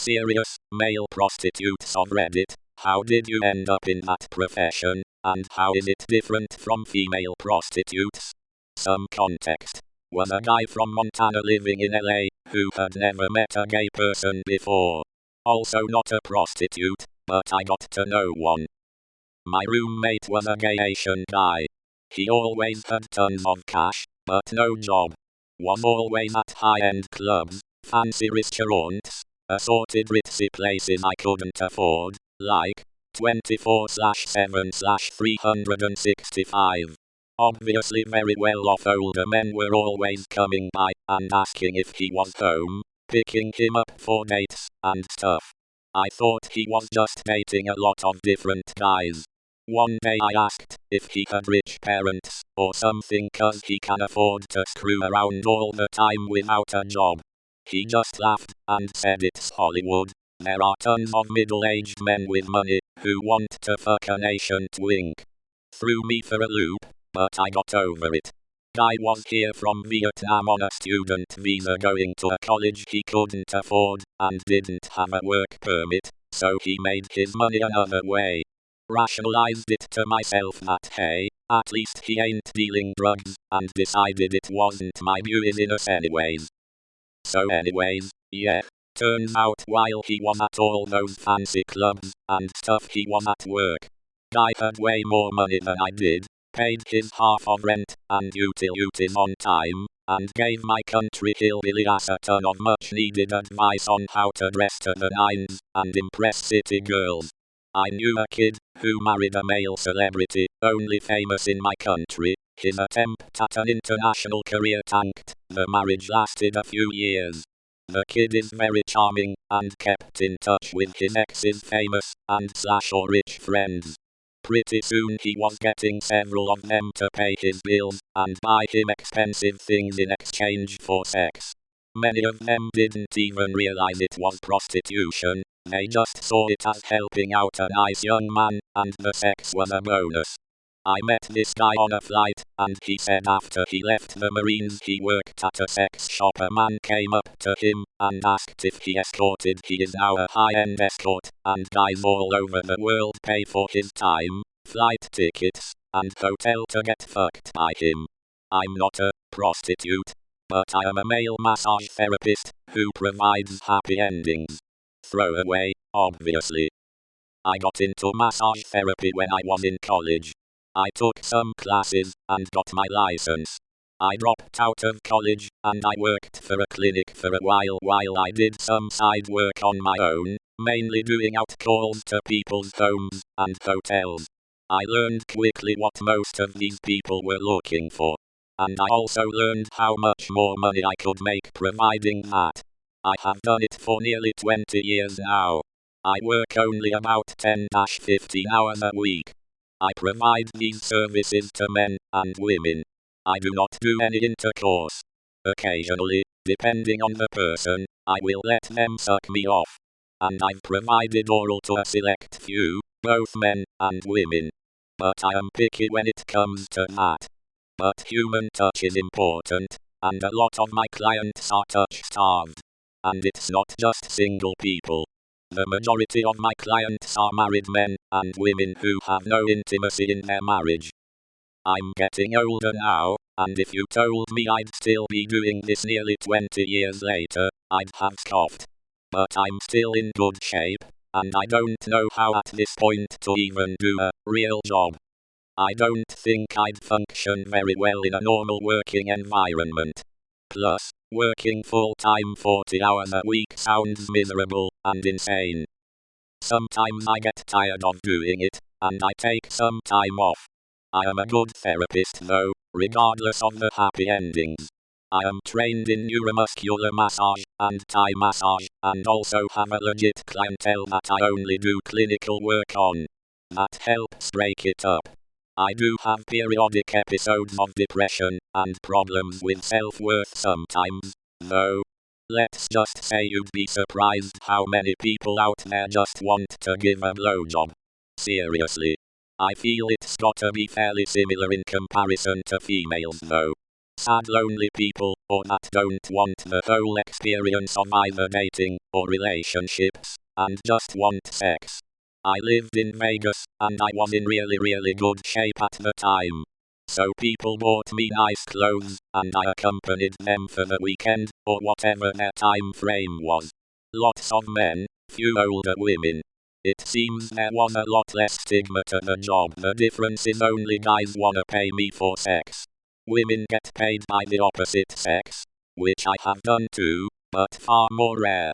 Serious, male prostitutes on Reddit, how did you end up in that profession, and how is it different from female prostitutes? Some context. Was a guy from Montana living in LA, who had never met a gay person before. Also not a prostitute, but I got to know one. My roommate was a gay Asian guy. He always had tons of cash, but no job. Was always at high-end clubs, fancy restaurants, assorted ritzy places I couldn't afford, like 24/7/365. Obviously very well-off older men were always coming by and asking if he was home, picking him up for dates and stuff. I thought he was just dating a lot of different guys. One day I asked if he had rich parents or something cause he can afford to screw around all the time without a job. He just laughed and said it's Hollywood. There are tons of middle-aged men with money who want to fuck a nation twink. Threw me for a loop, but I got over it. Guy was here from Vietnam on a student visa going to a college he couldn't afford and didn't have a work permit, so he made his money another way. Rationalized it to myself that hey, at least he ain't dealing drugs, and decided it wasn't my business anyways. So anyways, yeah, turns out while he was at all those fancy clubs and stuff he was at work. Guy had way more money than I did, paid his half of rent and utilities on time, and gave my country hillbilly ass a ton of much needed advice on how to dress to the nines and impress city girls. I knew a kid who married a male celebrity, only famous in my country. His attempt at an international career tanked. The marriage lasted a few years. The kid is very charming and kept in touch with his ex's famous and/or rich friends. Pretty soon he was getting several of them to pay his bills and buy him expensive things in exchange for sex. Many of them didn't even realize it was prostitution, they just saw it as helping out a nice young man, and the sex was a bonus. I met this guy on a flight, and he said after he left the Marines he worked at a sex shop. A man came up to him and asked if he escorted. He is now a high-end escort, and guys all over the world pay for his time, flight tickets, and hotel to get fucked by him. I'm not a prostitute, but I am a male massage therapist who provides happy endings. Throwaway, obviously. I got into massage therapy when I was in college. I took some classes and got my license. I dropped out of college and I worked for a clinic for a while I did some side work on my own, mainly doing out calls to people's homes and hotels. I learned quickly what most of these people were looking for. And I also learned how much more money I could make providing that. I have done it for nearly 20 years now. I work only about 10-15 hours a week. I provide these services to men and women. I do not do any intercourse. Occasionally, depending on the person, I will let them suck me off. And I've provided oral to a select few, both men and women. But I am picky when it comes to that. But human touch is important, and a lot of my clients are touch-starved. And it's not just single people. The majority of my clients are married men and women who have no intimacy in their marriage. I'm getting older now, and if you told me I'd still be doing this nearly 20 years later, I'd have scoffed. But I'm still in good shape, and I don't know how at this point to even do a real job. I don't think I'd function very well in a normal working environment. Plus, working full-time 40 hours a week sounds miserable and insane. Sometimes I get tired of doing it, and I take some time off. I am a good therapist though, regardless of the happy endings. I am trained in neuromuscular massage and Thai massage, and also have a legit clientele that I only do clinical work on. That helps break it up. I do have periodic episodes of depression and problems with self-worth sometimes, though. Let's just say you'd be surprised how many people out there just want to give a blowjob. Seriously. I feel it's gotta be fairly similar in comparison to females though. Sad lonely people or that don't want the whole experience of either dating or relationships, and just want sex. I lived in Vegas, and I was in really good shape at the time. So people bought me nice clothes, and I accompanied them for the weekend, or whatever their time frame was. Lots of men, few older women. It seems there was a lot less stigma to the job. The difference is only guys wanna pay me for sex. Women get paid by the opposite sex, which I have done too, but far more rare.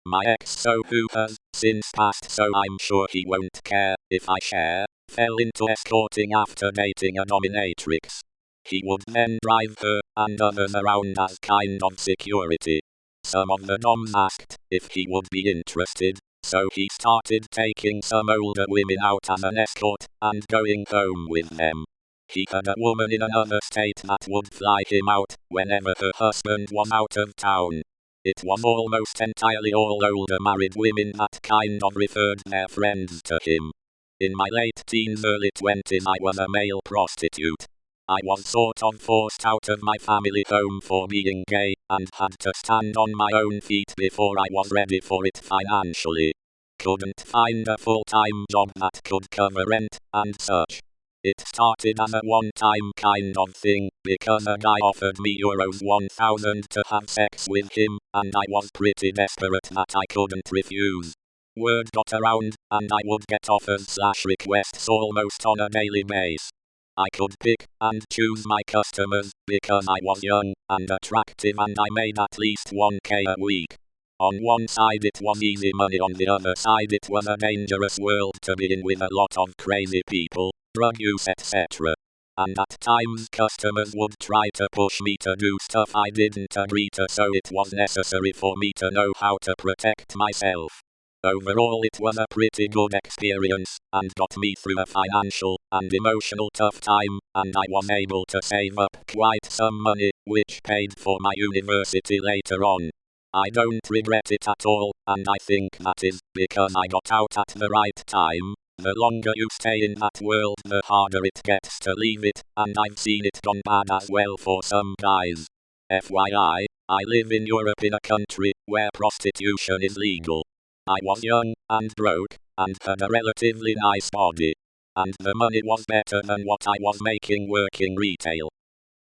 My ex, who has since passed, so I'm sure he won't care if I share, fell into escorting after dating a dominatrix. He would then drive her and others around as kind of security. Some of the doms asked if he would be interested, so he started taking some older women out as an escort and going home with them. He had a woman in another state that would fly him out whenever her husband was out of town. It was almost entirely all older married women that kind of referred their friends to him. In my late teens, early 20s, I was a male prostitute. I was sort of forced out of my family home for being gay, and had to stand on my own feet before I was ready for it financially. Couldn't find a full-time job that could cover rent and such. It started as a one-time kind of thing, because a guy offered me euros 1,000 to have sex with him, and I was pretty desperate that I couldn't refuse. Word got around, and I would get offers/requests almost on a daily basis. I could pick and choose my customers, because I was young and attractive and I made at least 1K a week. On one side it was easy money, on the other side it was a dangerous world to be in with a lot of crazy people, drug use, etc. And at times customers would try to push me to do stuff I didn't agree to, so it was necessary for me to know how to protect myself. Overall it was a pretty good experience, and got me through a financial and emotional tough time, and I was able to save up quite some money, which paid for my university later on. I don't regret it at all, and I think that is because I got out at the right time. The longer you stay in that world, the harder it gets to leave it, and I've seen it gone bad as well for some guys. FYI, I live in Europe, in a country where prostitution is legal. I was young and broke, and had a relatively nice body. And the money was better than what I was making working retail.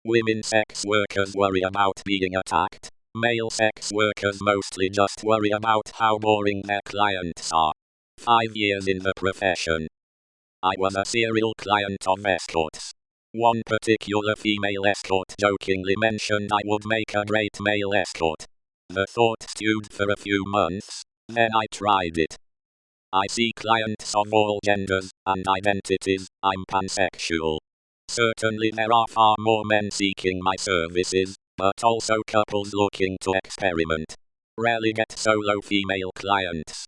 Women sex workers worry about being attacked. Male sex workers mostly just worry about how boring their clients are. 5 years in the profession. I was a serial client of escorts. One particular female escort jokingly mentioned I would make a great male escort. The thought stewed for a few months, then I tried it. I see clients of all genders and identities. I'm pansexual. Certainly there are far more men seeking my services, but also couples looking to experiment. Rarely get solo female clients.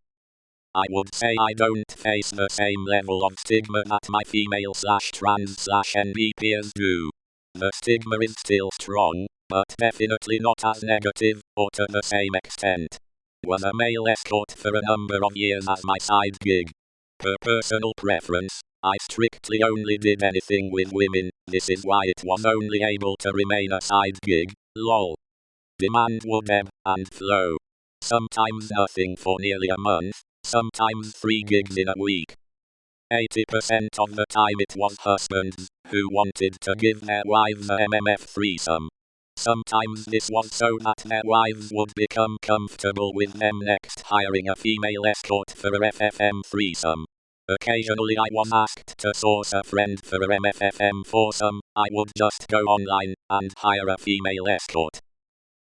I would say I don't face the same level of stigma that my female/trans/NB peers do. The stigma is still strong, but definitely not as negative or to the same extent. Was a male escort for a number of years as my side gig. Per personal preference, I strictly only did anything with women. This is why it was only able to remain a side gig, lol. Demand would ebb and flow. Sometimes nothing for nearly a month, sometimes 3 gigs in a week. 80% of the time it was husbands who wanted to give their wives a MMF threesome. Sometimes this was so that their wives would become comfortable with them next hiring a female escort for a FFM threesome. Occasionally I was asked to source a friend for a MFFM foursome. I would just go online and hire a female escort.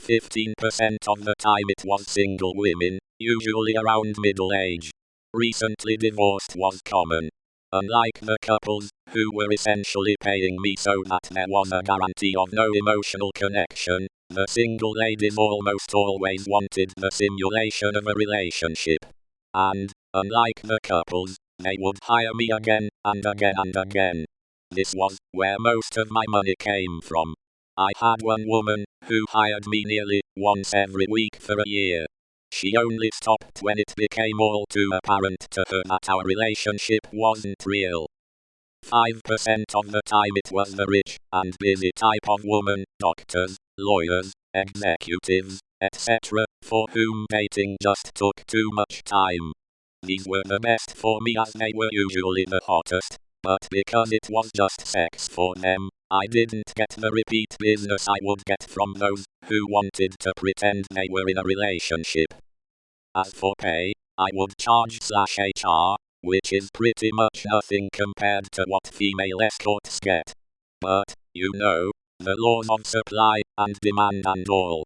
15% of the time it was single women, usually around middle age. Recently divorced was common. Unlike the couples, who were essentially paying me so that there was a guarantee of no emotional connection, the single ladies almost always wanted the simulation of a relationship. And, unlike the couples, they would hire me again and again and again. This was where most of my money came from. I had one woman who hired me nearly once every week for a year. She only stopped when it became all too apparent to her that our relationship wasn't real. 5% of the time it was the rich and busy type of woman, doctors, lawyers, executives, etc., for whom dating just took too much time. These were the best for me as they were usually the hottest, but because it was just sex for them, I didn't get the repeat business I would get from those who wanted to pretend they were in a relationship. As for pay, I would charge/HR, which is pretty much nothing compared to what female escorts get. But, you know, the laws of supply and demand and all.